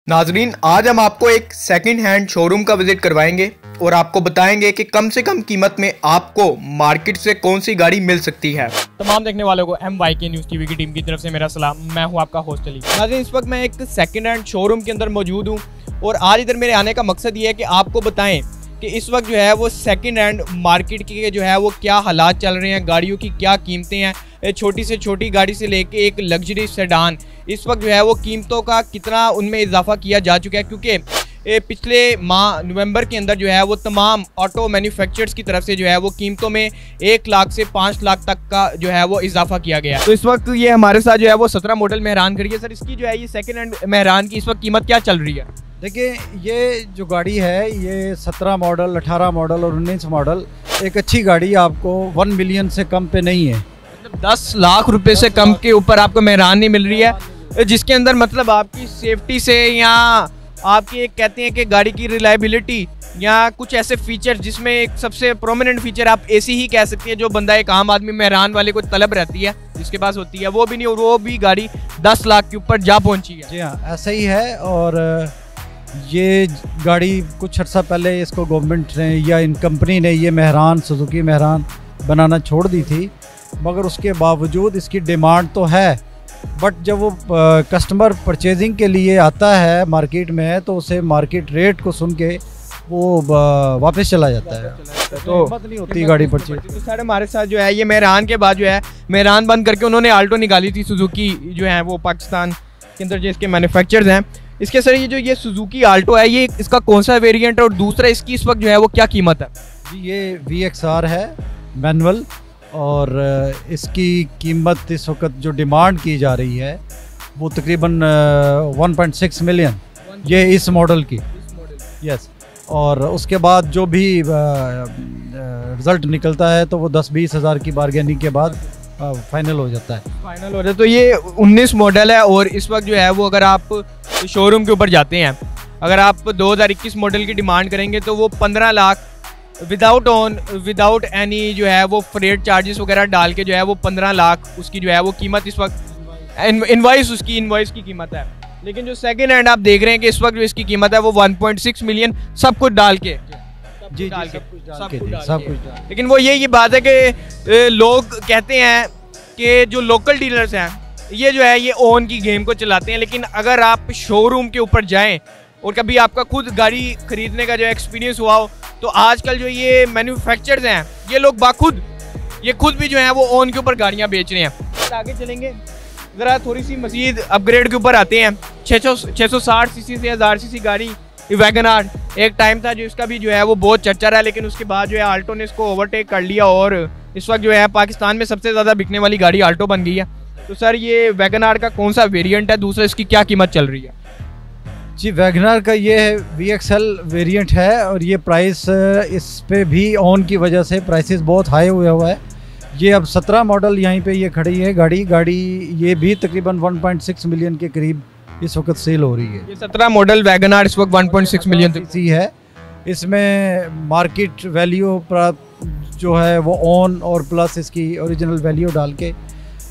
नाजरीन, आज हम आपको एक सेकंड हैंड शोरूम का विजिट करवाएंगे और आपको बताएंगे कि कम से कम कीमत में आपको मार्केट से कौन सी गाड़ी मिल सकती है। तमाम देखने वालों को MYK न्यूज़ टीवी की टीम की तरफ से मेरा सलाम। मैं हूं आपका होस्ट अली। नाज़रीन, इस वक्त मैं एक सेकंड हैंड शोरूम के अंदर मौजूद हूं और आज इधर मेरे आने का मकसद ये है कि आपको बताएं कि इस वक्त जो है वो सेकंड हैंड मार्केट के जो है वो क्या हालात चल रहे हैं, गाड़ियों की क्या कीमतें हैं, छोटी से छोटी गाड़ी से लेके एक लग्जरी सेडान, इस वक्त जो है वो कीमतों का कितना उनमें इजाफा किया जा चुका है। क्योंकि पिछले माह नवंबर के अंदर जो है वो तमाम ऑटो मैन्युफैक्चरर्स की तरफ से जो है वो कीमतों में 1 लाख से 5 लाख तक का जो है वो इजाफा किया गया है। तो इस वक्त ये हमारे साथ जो है वो 17 मॉडल मेहरान खड़ी है। सर, इसकी जो है ये सेकंड हैंड मेहरान की इस वक्त कीमत क्या चल रही है? देखिए, ये जो गाड़ी है ये 17 मॉडल, 18 मॉडल और 19 मॉडल, एक अच्छी गाड़ी आपको 1 मिलियन से कम पे नहीं है। मतलब 10 लाख रुपए से कम के ऊपर आपको मेहरान नहीं मिल रही है, जिसके अंदर मतलब आपकी सेफ्टी से या आपकी एक कहते हैं कि गाड़ी की रिलायबिलिटी या कुछ ऐसे फीचर जिसमें एक सबसे प्रोमिनेंट फीचर आप एसी ही कह सकते हैं, जो बंदा एक आम आदमी मेहरान वाले को तलब रहती है जिसके पास होती है, वो भी नहीं, और वो भी गाड़ी 10 लाख के ऊपर जा पहुंची है। जी हाँ, ऐसा ही है। और ये गाड़ी कुछ अर्सा पहले इसको गवर्नमेंट ने या इन कंपनी ने ये मेहरान, सुजुकी मेहरान बनाना छोड़ दी थी, मगर उसके बावजूद इसकी डिमांड तो है। बट जब वो कस्टमर परचेजिंग के लिए आता है मार्केट में तो उसे मार्केट रेट को सुन के वो वापस चला जाता है, तो हिम्मत नहीं होती गाड़ी परचेज। तो सर, हमारे साथ जो है ये मेहरान के बाद जो है मेहरान बंद करके उन्होंने आल्टो निकाली थी सुजुकी, जो है वो पाकिस्तान के अंदर जो इसके मैन्युफैक्चरर्स हैं। इसके सर, ये जो ये सुजुकी आल्टो है, ये इसका कौन सा वेरिएंट है और दूसरा इसकी इस वक्त जो है वो क्या कीमत है? जी, ये VXR है मैनुअल, और इसकी कीमत इस वक्त जो डिमांड की जा रही है वो तकरीबन 1.6 मिलियन, ये इस मॉडल की। यस, और उसके बाद जो भी रिज़ल्ट निकलता है तो वो 10-20 हज़ार की बारगेनिंग के बाद फाइनल हो जाता है। फाइनल हो जाता है। तो ये 19 मॉडल है और इस वक्त जो है वो अगर आप शोरूम के ऊपर जाते हैं, अगर आप 2021 मॉडल की डिमांड करेंगे तो वो 15 लाख विदाउट एनी जो है वो फ्रेट चार्जेस वगैरह डाल के जो है वो 15 लाख उसकी जो है वो कीमत इस वक्त इनवॉइस की कीमत है। लेकिन जो सेकंड हैंड आप देख रहे हैं कि इस वक्त जो इसकी कीमत है वो 1.6 मिलियन, सब कुछ डाल के। जी, सब कुछ। लेकिन वो ये बात है कि लोग कहते हैं कि जो लोकल डीलर्स हैं ये जो है ये ओन की गेम को चलाते हैं, लेकिन अगर आप शोरूम के ऊपर जाएं और कभी आपका खुद गाड़ी खरीदने का जो एक्सपीरियंस हुआ हो तो आजकल जो ये मैन्युफैक्चरर्स हैं ये लोग ये खुद भी जो है वो ओन के ऊपर गाड़ियां बेच रहे हैं। आगे चलेंगे, ज़रा थोड़ी सी मजीद अपग्रेड के ऊपर आते हैं। 660 सीसी से 1000 सीसी गाड़ी वैगनआर एक टाइम था जो इसका भी जो है वो बहुत चर्चा रहा, लेकिन उसके बाद जो है आल्टो ने इसको ओवरटेक कर लिया और इस वक्त जो है पाकिस्तान में सबसे ज़्यादा बिकने वाली गाड़ी आल्टो बन गई है। तो सर, ये वैगनआर का कौन सा वेरिएंट है, दूसरा इसकी क्या कीमत चल रही है? जी, वैगनआर का ये VXL वेरिएंट है और ये प्राइस इस पे भी ऑन की वजह से प्राइसेस बहुत हाई हुआ है। ये अब 17 मॉडल यहीं पे ये खड़ी है गाड़ी ये भी तकरीबन 1.6 मिलियन के करीब इस वक्त सेल हो रही है। ये 17 मॉडल वैगनआर इस वक्त 1.6 मिलियन सी है। इसमें मार्केट वैल्यू जो है वो ऑन और प्लस इसकी ओरिजिनल वैल्यू डाल के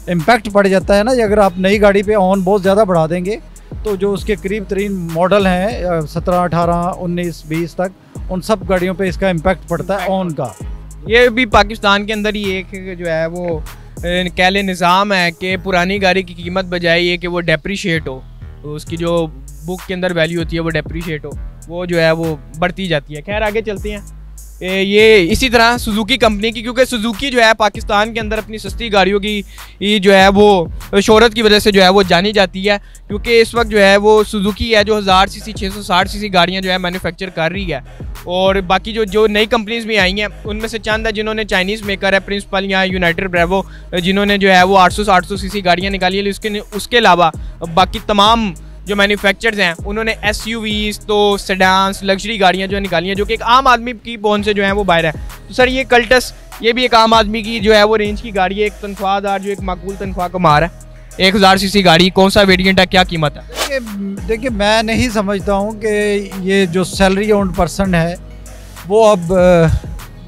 इम्पैक्ट पड़ जाता है ना। अगर आप नई गाड़ी पे ऑन बहुत ज़्यादा बढ़ा देंगे तो जो उसके करीब तरीन मॉडल हैं 17, 18, 19, 20 तक, उन सब गाड़ियों पे इसका इम्पैक्ट पड़ता है ऑन का। ये भी पाकिस्तान के अंदर ही एक जो है वो कह ले निज़ाम है कि पुरानी गाड़ी की कीमत बजाय ये कि वो डेप्रीशिएट हो, तो उसकी जो बुक के अंदर वैल्यू होती है वो डेप्रीशिएट हो, वो जो है वो बढ़ती जाती है। खैर, आगे चलते हैं। ये इसी तरह सुजुकी कंपनी की, क्योंकि सुजुकी जो है पाकिस्तान के अंदर अपनी सस्ती गाड़ियों की जो है वो शोहरत की वजह से जो है वो जानी जाती है, क्योंकि इस वक्त जो है वो सुजुकी है जो 1000 सीसी 660 सीसी गाड़ियाँ जो है मैन्युफैक्चर कर रही है। और बाकी जो नई कंपनीज भी आई हैं उनमें से चंद है जिन्होंने चाइनीज़ मेकर है, प्रिंसिपल या यूनाइटेड ब्रेवो, जिन्होंने जो है वो 800 सीसी गाड़ियाँ निकाली है। उसके अलावा बाकी तमाम जो मैन्युफैक्चरर्स हैं उन्होंने SUVs, तो सेडान्स, लग्जरी गाड़ियाँ जो निकाली हैं जो कि एक आम आदमी की पहुंच से जो है वो बाहर है। तो सर, ये कल्टस ये भी एक आम आदमी की जो है वो रेंज की गाड़ी है, एक तनख्वाहदार जो एक माकूल तनख्वाह को मार है। 1000 सीसी गाड़ी, कौन सा वेरिएंट है, क्या कीमत है? देखिए, मैं नहीं समझता हूँ कि ये जो सैलरी ओन्ड पर्सन है वो अब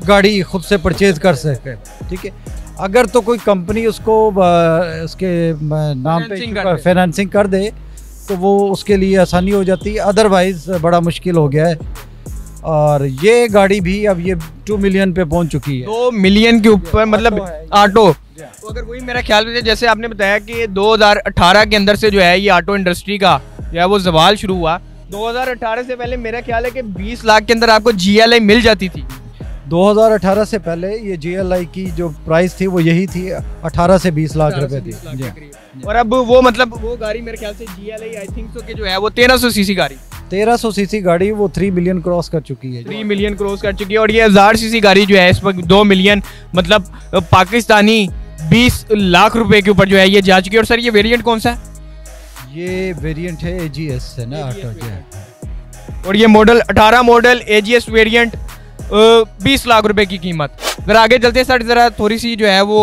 गाड़ी खुद से परचेज कर सके। ठीक है, अगर तो कोई कंपनी उसको उसके नाम पे फाइनेंसिंग कर दे तो वो उसके लिए आसानी हो जाती है, अदरवाइज़ बड़ा मुश्किल हो गया है। और ये गाड़ी भी अब ये 2 मिलियन पे पहुंच चुकी है। 2 मिलियन के ऊपर, मतलब ऑटो। तो अगर वही मेरा ख्याल में, जैसे आपने बताया कि 2018 के अंदर से जो है ये ऑटो इंडस्ट्री का जो है वो जवाल शुरू हुआ। 2018 से पहले मेरा ख्याल है कि 20 लाख के अंदर आपको GLI मिल जाती थी। 2018 से पहले ये GLI की जो प्राइस थी वो यही थी, 18 से 20 लाख रुपए थी। और अब वो, मतलब वो गाड़ी मेरे ख्याल से GLI आई थिंक सो कि जो है वो 1300 सीसी गाड़ी, 1300 सीसी गाड़ी वो 3 मिलियन क्रॉस कर चुकी है। 3 मिलियन क्रॉस कर चुकी है। और ये 1000 सीसी गाड़ी जो है इस वक्त 2 मिलियन, मतलब पाकिस्तानी 20 लाख रुपए के ऊपर जो है ये जा चुकी है। और सर ये वेरिएंट कौन सा है? ये वेरिएंट है AGS है ना, ऑटो। और ये model 18 model AGS variant, 20 lakh रुपए की कीमत। अगर आगे चलते हैं सर, जरा थोड़ी सी जो है वो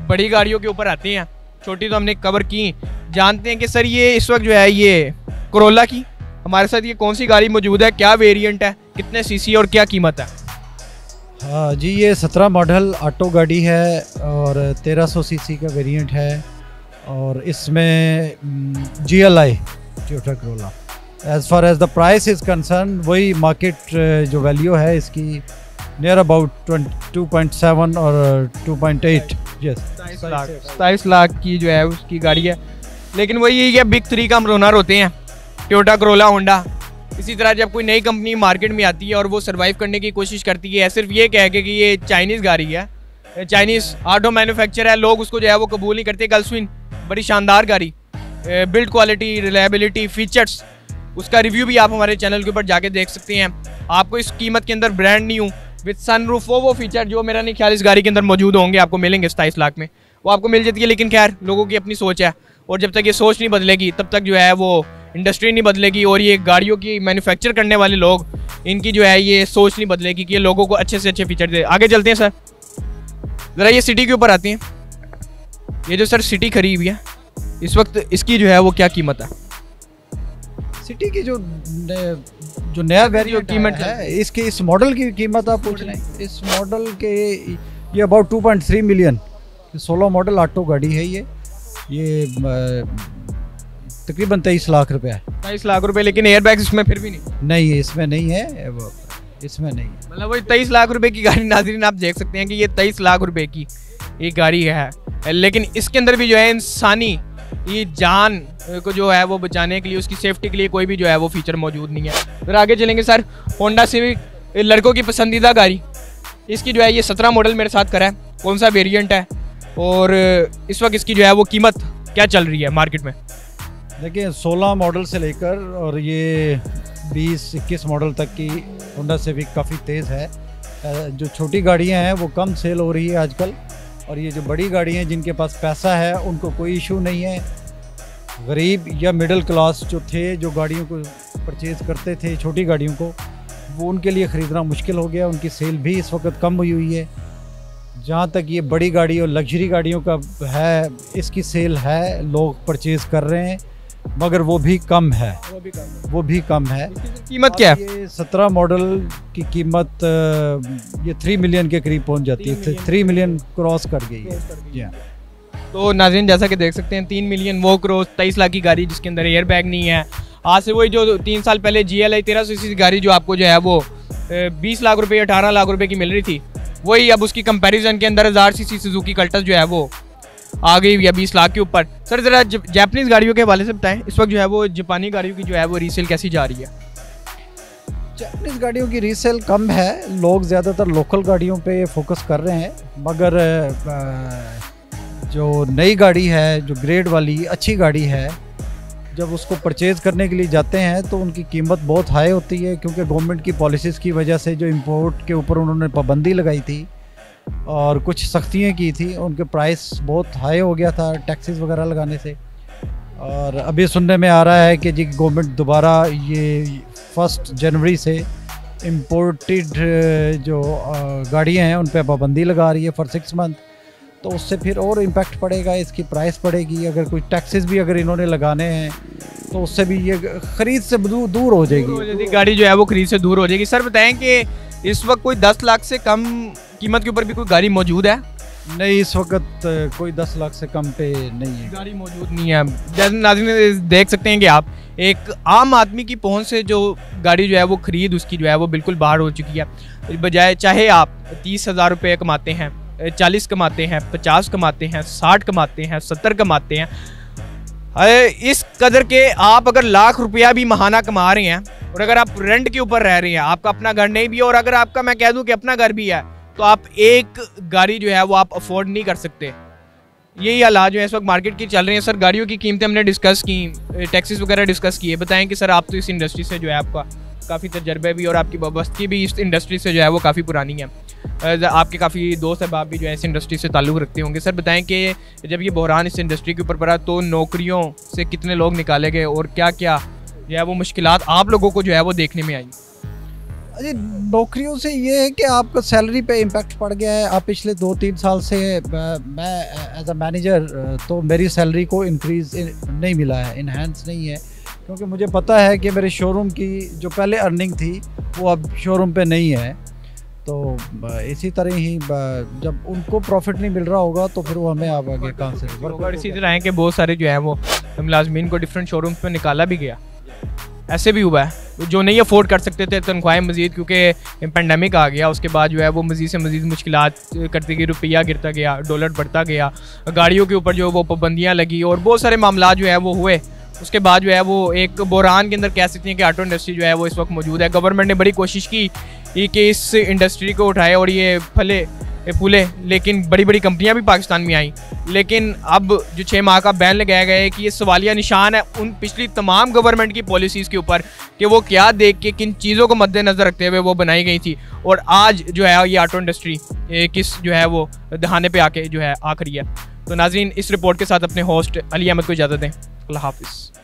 बड़ी गाड़ियों के ऊपर आते हैं। छोटी तो हमने कवर की, जानते हैं कि सर ये इस वक्त जो है ये कोरोला की हमारे साथ ये कौन सी गाड़ी मौजूद है, क्या वेरिएंट है, कितने सीसी और क्या कीमत है? हाँ जी, ये 17 मॉडल ऑटो गाड़ी है और 1300 सीसी का वेरिएंट है। और इसमें GLI Toyota Corolla, as far as the price is concerned, वही मार्केट जो वैल्यू है इसकी नियर अबाउट 2.7 और 2.8, यस 27 लाख की जो है उसकी गाड़ी है। लेकिन वही ये बिग 3 का ओनर होते हैं, टोयोटा कोरोला, होंडा। इसी तरह जब कोई नई कंपनी मार्केट में आती है और वो सर्वाइव करने की कोशिश करती है, सिर्फ ये कह के कि ये चाइनीज़ गाड़ी है, चाइनीज़ ऑटो मैन्युफैक्चर है, लोग उसको जो है वो कबूल नहीं करते। गल्फस्विन बड़ी शानदार गाड़ी, बिल्ड क्वालिटी, रिलायबिलिटी, फीचर्स, उसका रिव्यू भी आप हमारे चैनल के ऊपर जाके देख सकते हैं। आपको इस कीमत के अंदर ब्रांड न्यू विद सनरूफ वो फीचर जो मेरा नहीं ख्याल इस गाड़ी के अंदर मौजूद होंगे, आपको मिलेंगे 27 लाख में, वो आपको मिल जाती है। लेकिन खैर, लोगों की अपनी सोच है और जब तक ये सोच नहीं बदलेगी तब तक जो है वो इंडस्ट्री नहीं बदलेगी। और ये गाड़ियों की मैन्युफैक्चर करने वाले लोग, इनकी जो है ये सोच नहीं बदलेगी कि ये लोगों को अच्छे से अच्छे फीचर दे। आगे चलते हैं सर, ज़रा ये सिटी के ऊपर आती हैं। ये जो सर सिटी खड़ी हुई है इस वक्त, इसकी जो है वो क्या कीमत है? सिटी की जो नया वेरिएंट कीमत है इसकी, इस मॉडल की कीमत आप पूछ रहे हैं? इस मॉडल के ये अबाउट 2.3 मिलियन, 16 मॉडल ऑटो गाड़ी है ये तकरीबन 23 लाख रुपए है। 23 लाख रुपए, लेकिन एयरबैग्स इसमें फिर भी नहीं है, इसमें नहीं है, इसमें नहीं है। मतलब वही 23 लाख रुपए की गाड़ी, नाज़रीन आप देख सकते हैं कि ये 23 लाख रुपए की एक गाड़ी है, लेकिन इसके अंदर भी जो है इंसानी ये जान को जो है वो बचाने के लिए, उसकी सेफ्टी के लिए कोई भी जो है वो फीचर मौजूद नहीं है। फिर आगे चलेंगे सर, होंडा सिविक लड़कों की पसंदीदा गाड़ी, इसकी जो है ये 17 मॉडल मेरे साथ करा है, कौन सा वेरिएंट है और इस वक्त इसकी जो है वो कीमत क्या चल रही है मार्केट में? देखिए 16 मॉडल से लेकर और ये 20-21 मॉडल तक की होंडा सिविक काफ़ी तेज़ है। जो छोटी गाड़ियाँ हैं वो कम सेल हो रही है आजकल, और ये जो बड़ी गाड़ियाँ हैं जिनके पास पैसा है उनको कोई इशू नहीं है। गरीब या मिडिल क्लास जो थे, जो गाड़ियों को परचेज़ करते थे, छोटी गाड़ियों को, वो उनके लिए ख़रीदना मुश्किल हो गया। उनकी सेल भी इस वक्त कम हुई हुई है। जहाँ तक ये बड़ी गाड़ी और लग्जरी गाड़ियों का है, इसकी सेल है, लोग परचेज़ कर रहे हैं, मगर वो भी कम है, वो भी कम है। कीमत क्या है? ये 17 मॉडल की कीमत ये 3 मिलियन के करीब पहुंच जाती है, 3 मिलियन क्रॉस कर गई है जी हाँ। तो नाज़रीन जैसा कि देख सकते हैं 3 मिलियन वो क्रॉस, 23 लाख की गाड़ी जिसके अंदर एयर बैग नहीं है। आज से वही जो 3 साल पहले GLI 1300 सीसी गाड़ी जो आपको जो है वो 20 लाख रुपये 18 लाख रुपए की मिल रही थी, वही अब उसकी कंपैरिजन के अंदर 1000 सीसी सुजुकी कल्टस जो है वो आ गई या 20 लाख के ऊपर। सर ज़रा जापानीज़ गाड़ियों के हवाले से बताएं, इस वक्त जो है वो जापानी गाड़ियों की जो है वो रीसेल कैसी जा रही है? जापानीज़ गाड़ियों की रीसेल कम है, लोग ज़्यादातर लोकल गाड़ियों पे फोकस कर रहे हैं, मगर जो नई गाड़ी है, जो ग्रेड वाली अच्छी गाड़ी है, जब उसको परचेज़ करने के लिए जाते हैं तो उनकी कीमत बहुत हाई होती है, क्योंकि गवर्नमेंट की पॉलिसीज़ की वजह से जो इंपोर्ट के ऊपर उन्होंने पाबंदी लगाई थी और कुछ सख्तियाँ की थी, उनके प्राइस बहुत हाई हो गया था टैक्सेस वगैरह लगाने से। और अभी सुनने में आ रहा है कि जी गवर्नमेंट दोबारा ये 1 जनवरी से इम्पोर्टेड जो गाड़ियाँ हैं उन पर पाबंदी लगा रही है फॉर 6 मंथ, तो उससे फिर और इम्पैक्ट पड़ेगा, इसकी प्राइस पड़ेगी। अगर कोई टैक्सेस भी अगर इन्होंने लगाने हैं तो उससे भी ये ख़रीद से दूर हो जाएगी, गाड़ी जो है वो खरीद से दूर हो जाएगी। सर बताएं कि इस वक्त कोई 10 लाख से कम कीमत के ऊपर भी कोई गाड़ी मौजूद है? नहीं, इस वक्त कोई 10 लाख से कम पे नहीं है, गाड़ी मौजूद नहीं है। जैसे नाज़रीन देख सकते हैं कि आप एक आम आदमी की पहुंच से जो गाड़ी जो है वो ख़रीद उसकी जो है वो बिल्कुल बाहर हो चुकी है। बजाय चाहे आप 30,000 रुपये कमाते हैं, 40 कमाते हैं, 50 कमाते हैं, 60 कमाते हैं, 70 कमाते हैं, इस कदर के आप अगर लाख रुपया भी महाना कमा रहे हैं और अगर आप रेंट के ऊपर रह रहे हैं, आपका अपना घर नहीं भी है और अगर आपका मैं कह दूं कि अपना घर भी है, तो आप एक गाड़ी जो है वो आप अफोर्ड नहीं कर सकते। यही हालात जो है इस वक्त मार्केट की चल रही हैं। सर गाड़ियों की कीमतें हमने डिस्कस की, टैक्सेस वगैरह डिस्कस किए। बताएं कि सर आप तो इस इंडस्ट्री से जो है आपका काफ़ी तजर्बे भी और आपकी वाबस्तगी भी इस इंडस्ट्री से जो है वो काफ़ी पुरानी है। आपके काफ़ी दोस्त अहबाब भी जो है इस इंडस्ट्री से ताल्लुक़ रखते होंगे। सर बताएं कि जब ये बहरान इस इंडस्ट्री के ऊपर पड़ा तो नौकरियों से कितने लोग निकाले गए और क्या क्या जो है वो मुश्किलात आप लोगों को जो है वो देखने में आई? अजी, नौकरियों से ये है कि आपका सैलरी पे इम्पैक्ट पड़ गया है। आप पिछले 2-3 साल से मैं एज अ मैनेजर तो मेरी सैलरी को इंक्रीज़ नहीं मिला है, इन्हेंस नहीं है, क्योंकि मुझे पता है कि मेरे शोरूम की जो पहले अर्निंग थी वो अब शोरूम पे नहीं है। तो इसी तरह ही जब उनको प्रॉफिट नहीं मिल रहा होगा तो फिर वो हमें आप आगे कहाँ से और इसी तरह है कि बहुत सारे जो है वो मुलाजमीन को डिफरेंट शोरूम्स में निकाला भी गया। ऐसे भी हुआ है जो नहीं अफोर्ड कर सकते थे तनख्वाहें मज़ीद, क्योंकि पेंडेमिक आ गया, उसके बाद जो है वो मज़ीद से मज़ीद मुश्किलात करती गई, रुपया गिरता गया, डॉलर बढ़ता गया, गाड़ियों के ऊपर जो वो पाबंदियाँ लगी और बहुत सारे मामला जो है वो हुए। उसके बाद जो है वो एक बहरान के अंदर कह सकते हैं कि ऑटो इंडस्ट्री जो है वो इस वक्त मौजूद है। गवर्नमेंट ने बड़ी कोशिश की कि इस इंडस्ट्री को उठाए और ये फले फूले, लेकिन बड़ी बड़ी कंपनियां भी पाकिस्तान में आई। लेकिन अब जो 6 माह का बैन लगाया गया है कि ये सवालिया निशान है उन पिछली तमाम गवर्नमेंट की पॉलिसीज़ के ऊपर कि वो क्या देख के किन चीज़ों को मद्देनज़र रखते हुए वो बनाई गई थी और आज जो है ये ऑटो इंडस्ट्री किस जो है वो दहाने पे आके जो है आ खड़ी है। तो नाज़रीन इस रिपोर्ट के साथ अपने होस्ट अली अहमद को इजाज़त दें। अल्लाह हाफिज़।